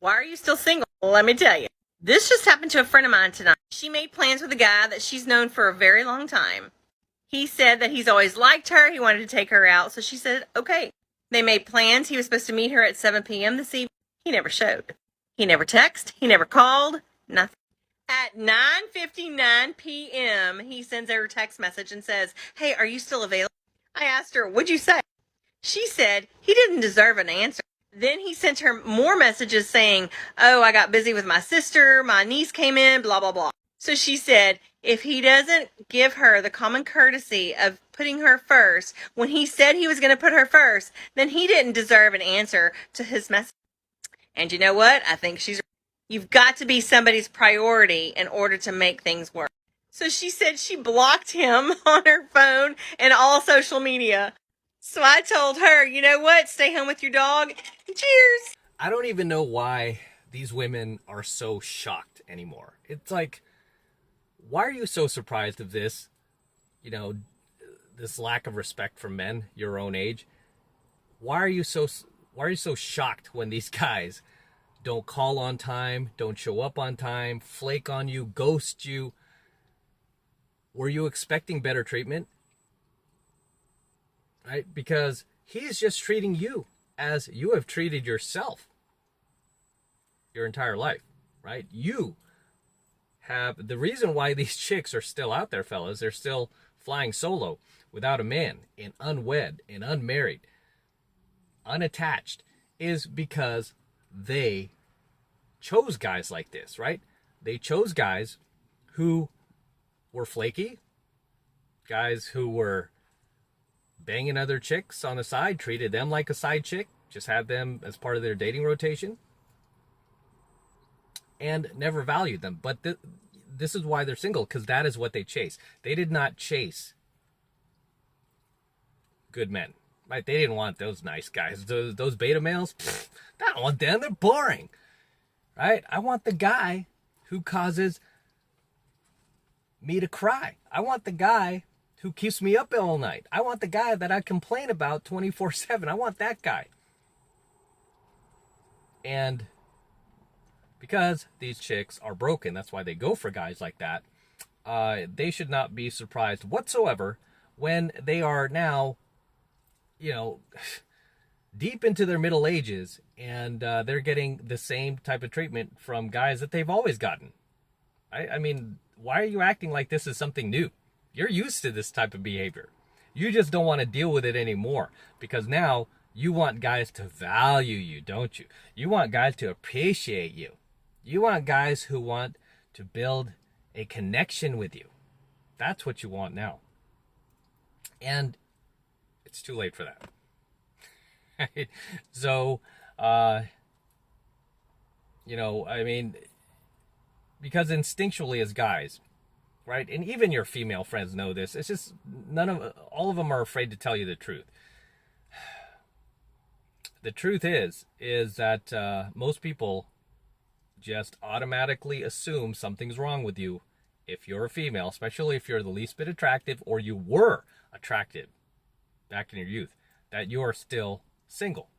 Why are you still single? Well, let me tell you. This just happened to a friend of mine tonight. She made plans with a guy that she's known for a very long time. He said that he's always liked her. He wanted to take her out. So she said, okay. They made plans. He was supposed to meet her at 7 p.m. this evening. He never showed. He never texted. He never called. Nothing. At 9:59 p.m., he sends her a text message and says, hey, are you still available? I asked her, what'd you say? She said he didn't deserve an answer. Then he sent her more messages saying, oh, I got busy with my sister, my niece came in, blah, blah, blah. So she said, if he doesn't give her the common courtesy of putting her first, when he said he was going to put her first, then he didn't deserve an answer to his message. And you know what? I think she's right. You've got to be somebody's priority in order to make things work. So she said she blocked him on her phone and all social media. So I told her, you know what? Stay home with your dog. Cheers. I don't even know why these women are so shocked anymore. It's like, why are you so surprised of this? You know, this lack of respect for men your own age. Why are you so shocked when these guys don't call on time, don't show up on time, flake on you, ghost you? Were you expecting better treatment? Right? Because he is just treating you as you have treated yourself your entire life, right? You have the reason why these chicks are still out there, fellas. They're still flying solo without a man and unwed and unmarried, unattached, is because they chose guys like this, right? They chose guys who were flaky, guys who were banging other chicks on the side, treated them like a side chick, just had them as part of their dating rotation, and never valued them. But this is why they're single, because that is what they chase. They did not chase good men, right? They didn't want those nice guys. Those beta males, I don't want them. They're boring, right? I want the guy who causes me to cry. I want the guy who keeps me up all night. I want the guy that I complain about 24/7. I want that guy. And because these chicks are broken, that's why they go for guys like that. They should not be surprised whatsoever when they are now, deep into their middle ages and they're getting the same type of treatment from guys that they've always gotten. I mean, why are you acting like this is something new? You're used to this type of behavior. You just don't want to deal with it anymore because now you want guys to value you, don't you? You want guys to appreciate you. You want guys who want to build a connection with you. That's what you want now. And it's too late for that. So, because instinctually as guys, right? And even your female friends know this. It's just all of them are afraid to tell you the truth. The truth is that most people just automatically assume something's wrong with you if you're a female, especially if you're the least bit attractive or you were attractive back in your youth, that you are still single.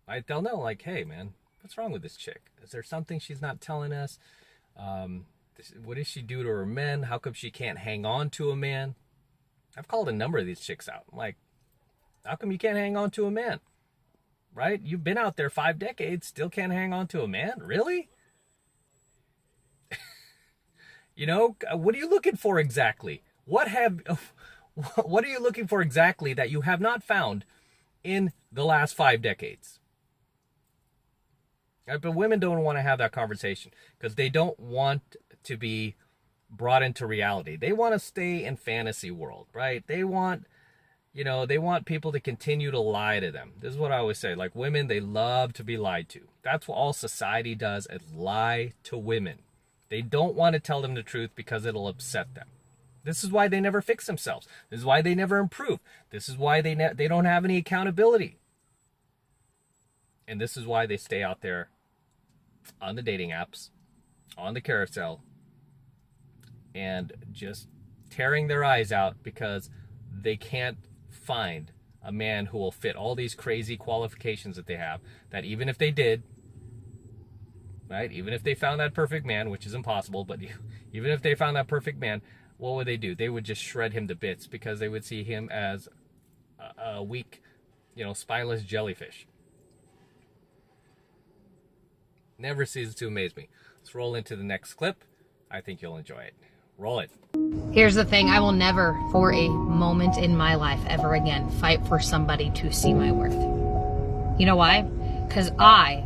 Right? They'll know, like, hey, man, what's wrong with this chick? Is there something she's not telling us? What does she do to her men? How come she can't hang on to a man? I've called a number of these chicks out. I'm like, how come you can't hang on to a man? Right? You've been out there 5 decades, still can't hang on to a man? Really? What are you looking for exactly? What are you looking for exactly that you have not found in the last 5 decades? Right? But women don't want to have that conversation because they don't want to be brought into reality. They want to stay in fantasy world, right? They want people to continue to lie to them. This is what I always say. Like, women, they love to be lied to. That's what all society does, is lie to women. They don't want to tell them the truth because it'll upset them. This is why they never fix themselves. This is why they never improve. This is why they don't have any accountability. And this is why they stay out there on the dating apps, on the carousel, and just tearing their eyes out because they can't find a man who will fit all these crazy qualifications that they have, that even if they did, right? Even if they found that perfect man, which is impossible, but even if they found that perfect man, what would they do? They would just shred him to bits because they would see him as a weak, spineless jellyfish. Never ceases to amaze me. Let's roll into the next clip. I think you'll enjoy it. Roll it. Here's the thing, I will never, for a moment in my life ever again, fight for somebody to see my worth. You know why? Because I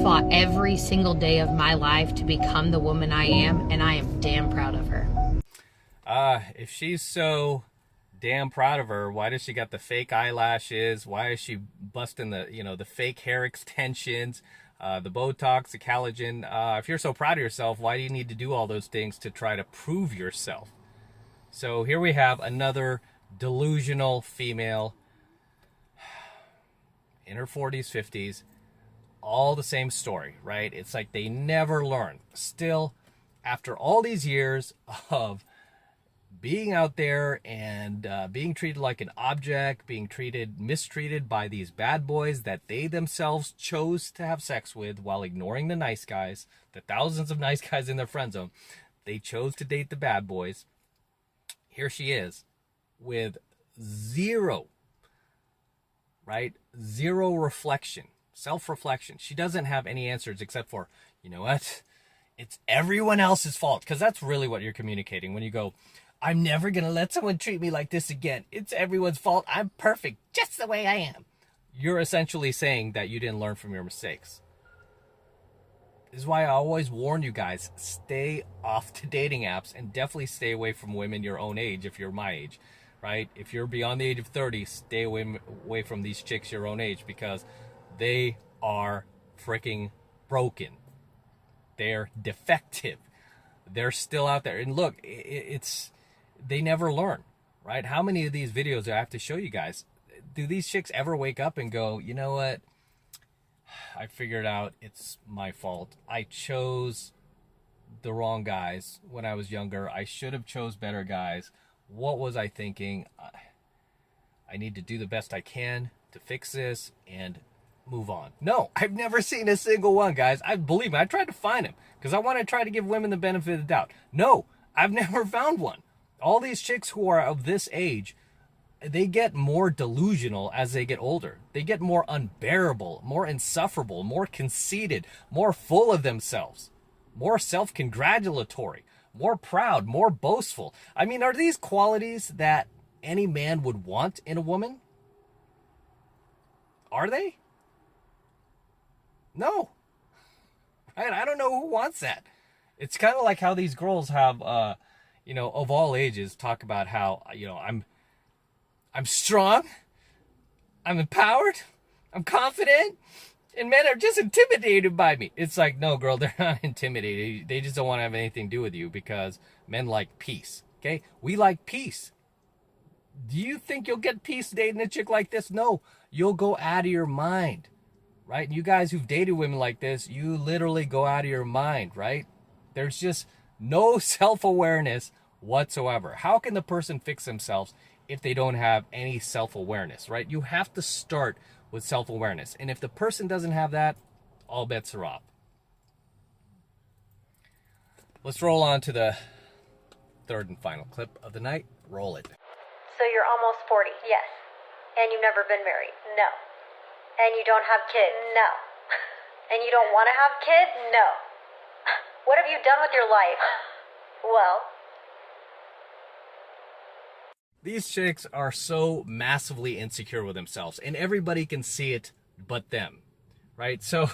fought every single day of my life to become the woman I am, and I am damn proud of her. If she's so damn proud of her, why does she got the fake eyelashes? Why is she busting the fake hair extensions? The Botox, the collagen. If you're so proud of yourself, why do you need to do all those things to try to prove yourself? So here we have another delusional female in her 40s, 50s, all the same story, right? It's like they never learn. Still, after all these years of being out there and being treated like an object, being mistreated by these bad boys that they themselves chose to have sex with while ignoring the nice guys, the thousands of nice guys in their friend zone, they chose to date the bad boys. Here she is with zero reflection, self-reflection. She doesn't have any answers except for, you know what? It's everyone else's fault. Because that's really what you're communicating when you go, I'm never going to let someone treat me like this again. It's everyone's fault. I'm perfect just the way I am. You're essentially saying that you didn't learn from your mistakes. This is why I always warn you guys, stay off the dating apps and definitely stay away from women your own age if you're my age, right? If you're beyond the age of 30, stay away from these chicks your own age because they are freaking broken. They're defective. They're still out there. And look, they never learn, right? How many of these videos do I have to show you guys? Do these chicks ever wake up and go, you know what? I figured out it's my fault. I chose the wrong guys when I was younger. I should have chose better guys. What was I thinking? I need to do the best I can to fix this and move on. No, I've never seen a single one, guys. Believe me, I tried to find them because I want to try to give women the benefit of the doubt. No, I've never found one. All these chicks who are of this age, they get more delusional as they get older. They get more unbearable, more insufferable, more conceited, more full of themselves, more self-congratulatory, more proud, more boastful. I mean, are these qualities that any man would want in a woman? Are they? No. Right? I don't know who wants that. It's kind of like how these girls have, of all ages, talk about how, I'm strong, I'm empowered, I'm confident, and men are just intimidated by me. It's like, no, girl, they're not intimidated. They just don't want to have anything to do with you because men like peace, okay? We like peace. Do you think you'll get peace dating a chick like this? No, you'll go out of your mind, right? You guys who've dated women like this, you literally go out of your mind, right? There's just no self-awareness whatsoever. How can the person fix themselves if they don't have any self-awareness, right? You have to start with self-awareness. And if the person doesn't have that, all bets are off. Let's roll on to the third and final clip of the night. Roll it. So you're almost 40, yes. And you've never been married? No. And you don't have kids? No. And you don't want to have kids? No. What have you done with your life? Well... These chicks are so massively insecure with themselves, and everybody can see it but them, right? So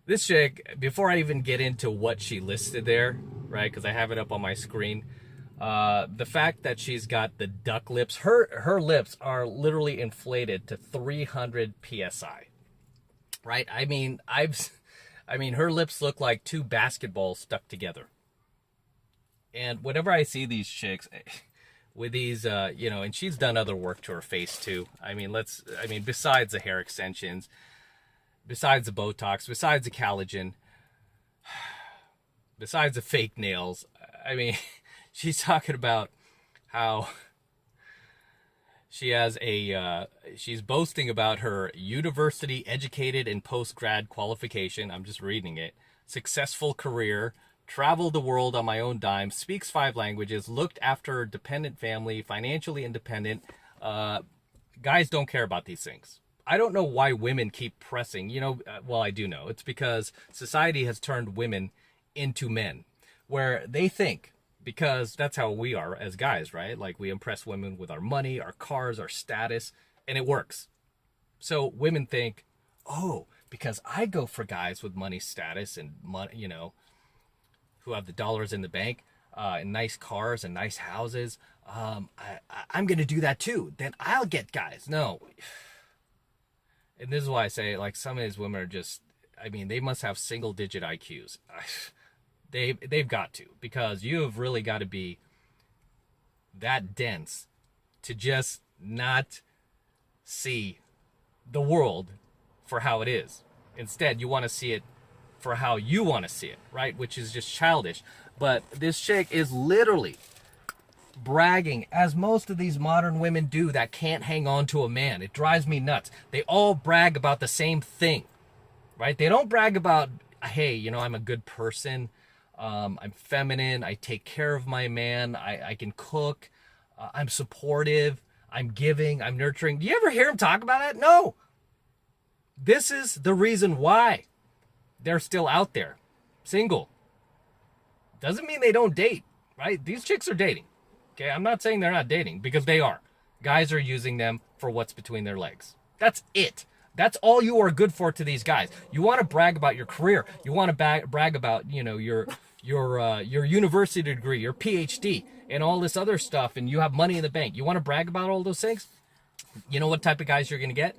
this chick, before I even get into what she listed there, right, because I have it up on my screen, the fact that she's got the duck lips, her lips are literally inflated to 300 psi, right? I mean, her lips look like two basketballs stuck together. And whenever I see these chicks with these, and she's done other work to her face too. Besides the hair extensions, besides the Botox, besides the collagen, besides the fake nails, she's talking about how She has she's boasting about her university educated and post-grad qualification. I'm just reading it. Successful career, traveled the world on my own dime, speaks 5 languages, looked after a dependent family, financially independent. Guys don't care about these things. I don't know why women keep pressing. Well, I do know. It's because society has turned women into men, where they think, because that's how we are as guys, right? Like, we impress women with our money, our cars, our status, and it works. So women think, oh, because I go for guys with money, status, and money, who have the dollars in the bank, and nice cars and nice houses, I'm going to do that too. Then I'll get guys. No. And this is why I say, like, some of these women are just, they must have single-digit IQs. They've got to, because you have really got to be that dense to just not see the world for how it is. Instead, you want to see it for how you want to see it, right? Which is just childish. But this chick is literally bragging, as most of these modern women do that can't hang on to a man. It drives me nuts. They all brag about the same thing, right? They don't brag about, hey, I'm a good person. I'm feminine. I take care of my man. I can cook. I'm supportive. I'm giving. I'm nurturing. Do you ever hear him talk about that? No. This is the reason why they're still out there, single. Doesn't mean they don't date, right? These chicks are dating. Okay, I'm not saying they're not dating, because they are. Guys are using them for what's between their legs. That's it. That's all you are good for to these guys. You want to brag about your career. You want to brag about, your university degree, your PhD, and all this other stuff, and you have money in the bank. You want to brag about all those things? You know what type of guys you're going to get?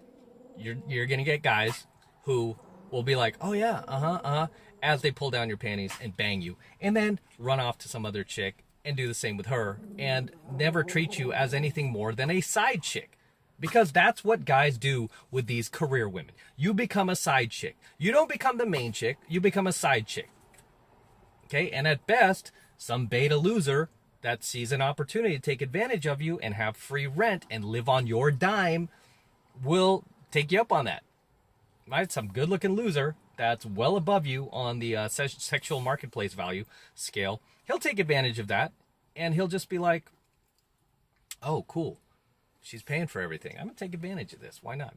You're going to get guys who will be like, oh yeah, as they pull down your panties and bang you, and then run off to some other chick and do the same with her, and never treat you as anything more than a side chick. Because that's what guys do with these career women. You become a side chick. You don't become the main chick, you become a side chick. Okay, and at best, some beta loser that sees an opportunity to take advantage of you and have free rent and live on your dime will take you up on that. Right? Some good-looking loser that's well above you on the sexual marketplace value scale, he'll take advantage of that, and he'll just be like, oh, cool. She's paying for everything. I'm going to take advantage of this. Why not?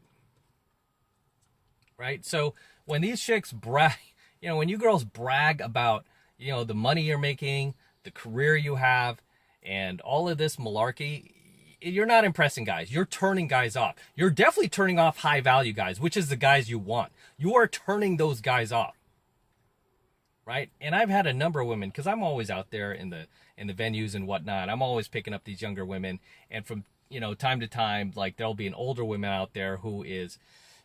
Right? So when these chicks brag, when you girls brag about, the money you're making, the career you have, and all of this malarkey, you're not impressing guys. You're turning guys off. You're definitely turning off high value guys, which is the guys you want. You are turning those guys off. Right? And I've had a number of women, because I'm always out there in the venues and whatnot. I'm always picking up these younger women, and from time to time, like, there'll be an older woman out there who is,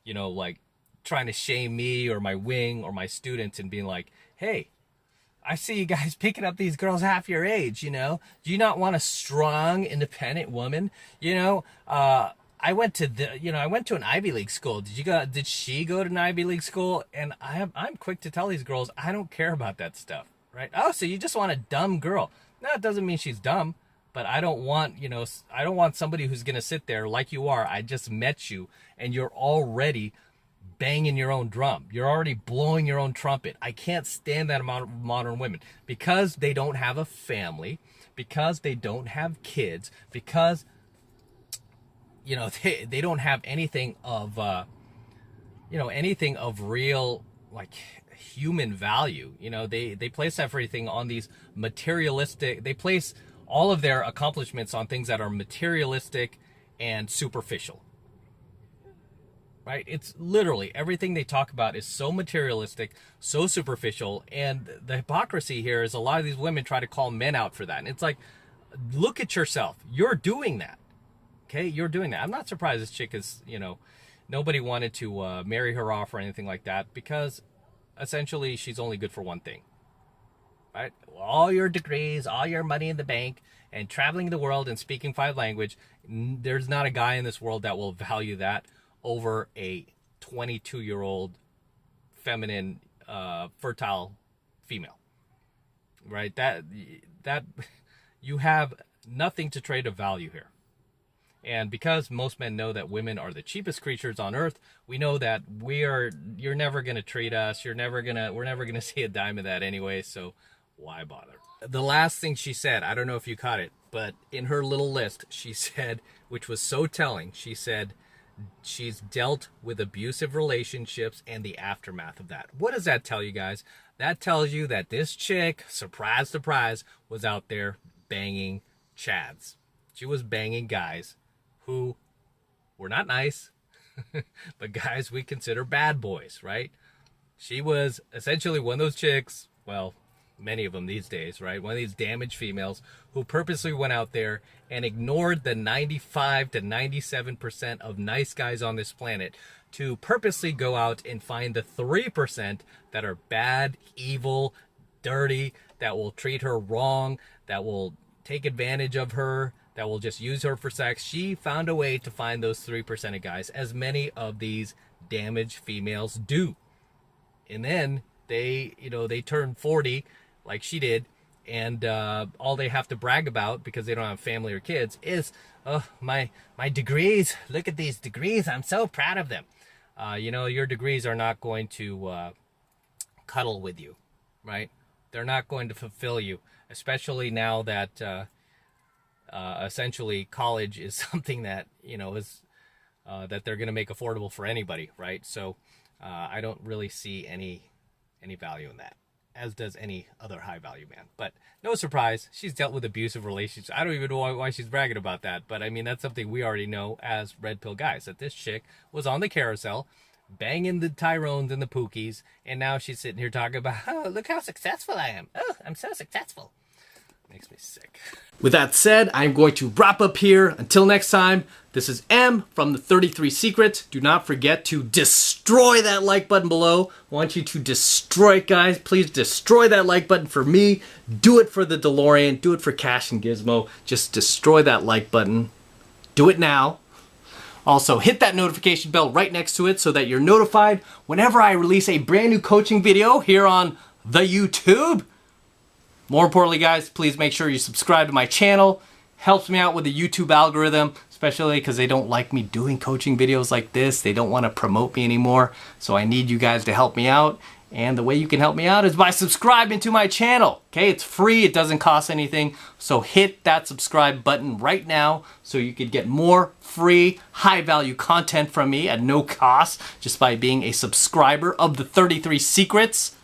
like, trying to shame me or my wing or my students and being like, hey, I see you guys picking up these girls half your age, do you not want a strong, independent woman? I went to an Ivy League school. Did she go to an Ivy League school? And I'm quick to tell these girls, I don't care about that stuff, right? Oh, so you just want a dumb girl. No, it doesn't mean she's dumb. But I don't want, I don't want somebody who's going to sit there like you are. I just met you and you're already banging your own drum. You're already blowing your own trumpet. I can't stand that amount of modern women, because they don't have a family, because they don't have kids, because, they don't have anything of, anything of real, like, human value. They place everything on these materialistic, they place all of their accomplishments on things that are materialistic and superficial, right? It's literally everything they talk about is so materialistic, so superficial. And the hypocrisy here is a lot of these women try to call men out for that. And it's like, look at yourself. You're doing that. Okay. You're doing that. I'm not surprised this chick is, nobody wanted to marry her off or anything like that, because essentially she's only good for one thing. Right? All your degrees, all your money in the bank, and traveling the world and speaking 5 languages, there's not a guy in this world that will value that over a 22-year-old feminine, fertile female. Right? That you have nothing to trade of value here. And because most men know that women are the cheapest creatures on earth, we know that you're never going to treat us. We're never going to see a dime of that anyway. So why bother? The last thing she said, I don't know if you caught it, but in her little list, she said, which was so telling, she said she's dealt with abusive relationships and the aftermath of that. What does that tell you guys? That tells you that this chick, surprise, surprise, was out there banging chads. She was banging guys who were not nice, but guys we consider bad boys, right? She was essentially one of those chicks, well, many of them these days, right? One of these damaged females who purposely went out there and ignored the 95 to 97% of nice guys on this planet to purposely go out and find the 3% that are bad, evil, dirty, that will treat her wrong, that will take advantage of her, that will just use her for sex. She found a way to find those 3% of guys, as many of these damaged females do. And then they turn 40 like she did, and all they have to brag about, because they don't have family or kids, is, oh, my degrees. Look at these degrees. I'm so proud of them. Your degrees are not going to cuddle with you, right? They're not going to fulfill you, especially now that essentially college is something that, is that they're going to make affordable for anybody, right? So I don't really see any value in that, as does any other high value man. But no surprise, she's dealt with abusive relationships. I don't even know why she's bragging about that, but I mean, that's something we already know as red pill guys, that this chick was on the carousel banging the Tyrones and the Pookies, and now she's sitting here talking about, oh, look how successful I am. Oh, I'm so successful. Makes me sick. With that said, I'm going to wrap up here. Until next time, this is M from the 33 Secrets. Do not forget to destroy that like button below. I want you to destroy it, guys. Please destroy that like button for me. Do it for the DeLorean. Do it for Cash and Gizmo. Just destroy that like button. Do it now. Also, hit that notification bell right next to it so that you're notified whenever I release a brand new coaching video here on the YouTube. More importantly, guys, please make sure you subscribe to my channel. Helps me out with the YouTube algorithm, especially because they don't like me doing coaching videos like this. They don't want to promote me anymore. So I need you guys to help me out. And the way you can help me out is by subscribing to my channel. Okay, it's free. It doesn't cost anything. So hit that subscribe button right now so you can get more free, high-value content from me at no cost just by being a subscriber of the 33 Secrets.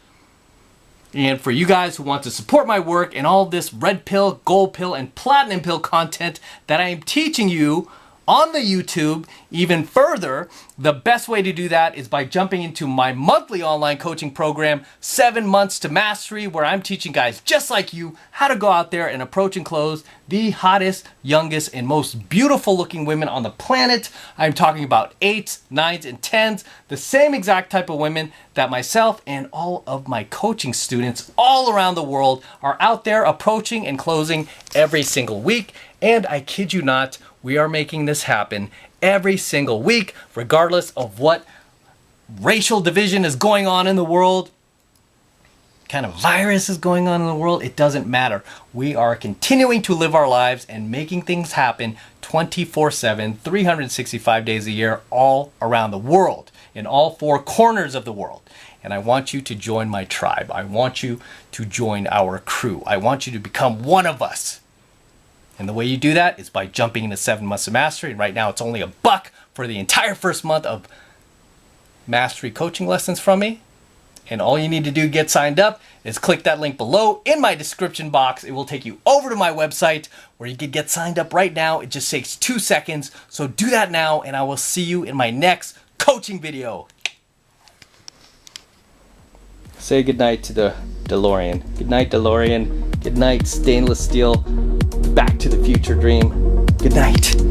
And for you guys who want to support my work and all this red pill, gold pill, and platinum pill content that I am teaching you on the YouTube even further, the best way to do that is by jumping into my monthly online coaching program, 7 Months to Mastery, where I'm teaching guys just like you how to go out there and approach and close the hottest, youngest, and most beautiful looking women on the planet. I'm talking about 8s, 9s, and 10s, the same exact type of women that myself and all of my coaching students all around the world are out there approaching and closing every single week. And I kid you not, we are making this happen every single week, regardless of what racial division is going on in the world, kind of virus is going on in the world. It doesn't matter. We are continuing to live our lives and making things happen 24/7, 365 days a year, all around the world, in all 4 corners of the world. And I want you to join my tribe. I want you to join our crew. I want you to become one of us. And the way you do that is by jumping into 7 Months of Mastery. And right now it's only $1 for the entire first month of mastery coaching lessons from me. And all you need to do to get signed up is click that link below in my description box. It will take you over to my website where you can get signed up right now. It just takes 2 seconds. So do that now, and I will see you in my next coaching video. Say goodnight to the DeLorean. Good night, DeLorean. Good night, stainless steel. Back to the Future dream. Good night.